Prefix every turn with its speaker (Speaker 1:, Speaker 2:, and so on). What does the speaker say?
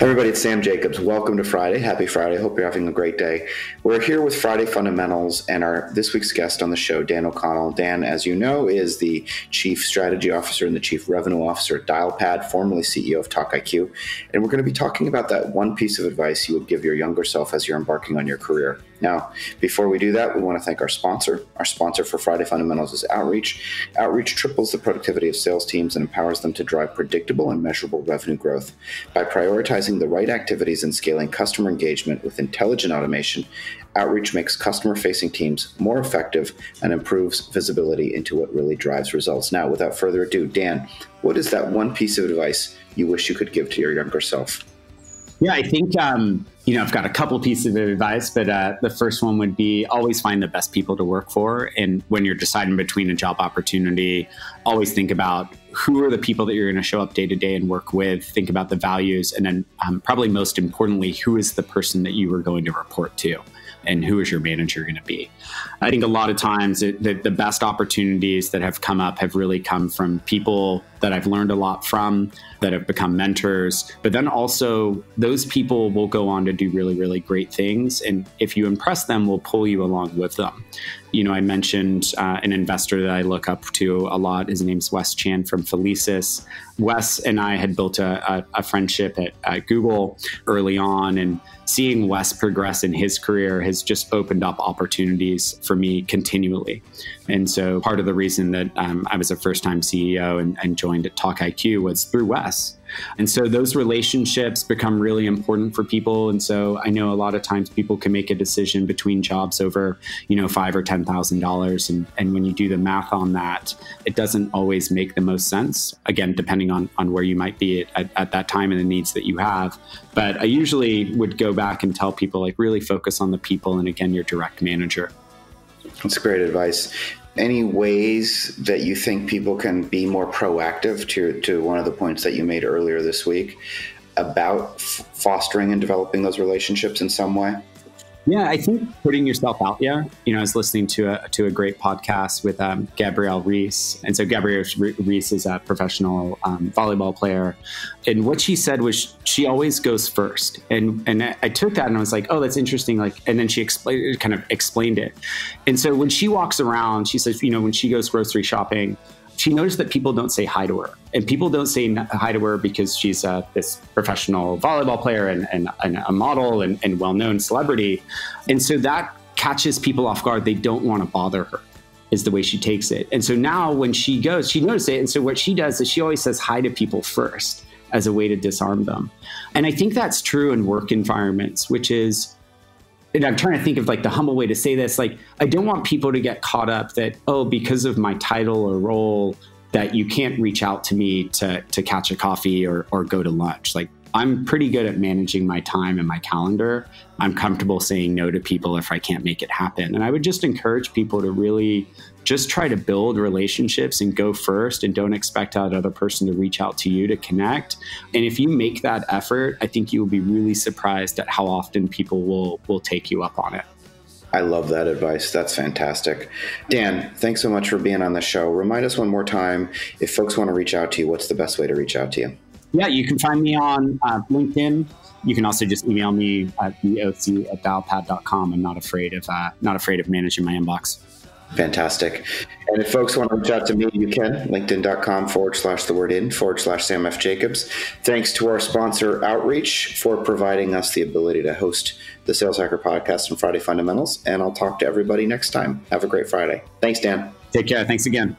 Speaker 1: Everybody, it's Sam Jacobs. Welcome to Friday. Happy Friday. Hope you're having a great day. We're here with Friday Fundamentals and this week's guest on the show, Dan O'Connell. Dan, as you know, is the Chief Strategy Officer and the Chief Revenue Officer at Dialpad, formerly CEO of TalkIQ. And we're going to be talking about that one piece of advice you would give your younger self as you're embarking on your career. Now, before we do that, we want to thank our sponsor. Our sponsor for Friday Fundamentals is Outreach. Outreach triples the productivity of sales teams and empowers them to drive predictable and measurable revenue growth. By prioritizing the right activities and scaling customer engagement with intelligent automation, Outreach makes customer-facing teams more effective and improves visibility into what really drives results. Now, without further ado, Dan, what is that one piece of advice you wish you could give to your younger self?
Speaker 2: Yeah, I think, I've got a couple pieces of advice, but the first one would be always find the best people to work for. And when you're deciding between a job opportunity, always think about who are the people that you're going to show up day to day and work with, think about the values, and then probably most importantly, who is the person that you are going to report to and who is your manager going to be. I think a lot of times the best opportunities that have come up have really come from people that I've learned a lot from, that have become mentors, but then also those people will go on to do really, really great things. And if you impress them, will pull you along with them. I mentioned an investor that I look up to a lot. His name's Wes Chan from Felicis. Wes and I had built a friendship at Google early on, and seeing Wes progress in his career has just opened up opportunities for me continually. And so part of the reason that I was a first-time CEO and joined at TalkIQ was through Wes. And so those relationships become really important for people. And so I know a lot of times people can make a decision between jobs over, $5,000 or $10,000. And when you do the math on that, it doesn't always make the most sense. Again, depending on where you might be at that time and the needs that you have. But I usually would go back and tell people, really focus on the people and, again, your direct manager.
Speaker 1: That's great advice. Any ways that you think people can be more proactive to one of the points that you made earlier this week about fostering and developing those relationships in some way?
Speaker 2: Yeah, I think putting yourself out there. I was listening to a great podcast with Gabrielle Reese. And so Gabrielle Reese is a professional volleyball player. And what she said was she always goes first. And I took that and I was like, oh, that's interesting. And then she explained it. And so when she walks around, she says, when she goes grocery shopping, she noticed that people don't say hi to her. And people don't say hi to her because she's this professional volleyball player and a model and well-known celebrity. And so that catches people off guard. They don't want to bother her, is the way she takes it. And so now when she goes, she notices it. And so what she does is she always says hi to people first as a way to disarm them. And I think that's true in work environments, which is, and I'm trying to think of the humble way to say this. I don't want people to get caught up that, because of my title or role, that you can't reach out to me to catch a coffee or go to lunch. I'm pretty good at managing my time and my calendar. I'm comfortable saying no to people if I can't make it happen. And I would just encourage people to really just try to build relationships and go first, and don't expect that other person to reach out to you to connect. And if you make that effort, I think you will be really surprised at how often people will take you up on it.
Speaker 1: I love that advice. That's fantastic. Dan, thanks so much for being on the show. Remind us one more time, if folks want to reach out to you, what's the best way to reach out to you?
Speaker 2: Yeah, you can find me on LinkedIn. You can also just email me at doc@dialpad.com. I'm not afraid of managing my inbox.
Speaker 1: Fantastic. And if folks want to reach out to me, you can. LinkedIn.com/Sam F. Jacobs. Thanks to our sponsor, Outreach, for providing us the ability to host the Sales Hacker Podcast on Friday Fundamentals. And I'll talk to everybody next time. Have a great Friday. Thanks, Dan.
Speaker 2: Take care. Thanks again.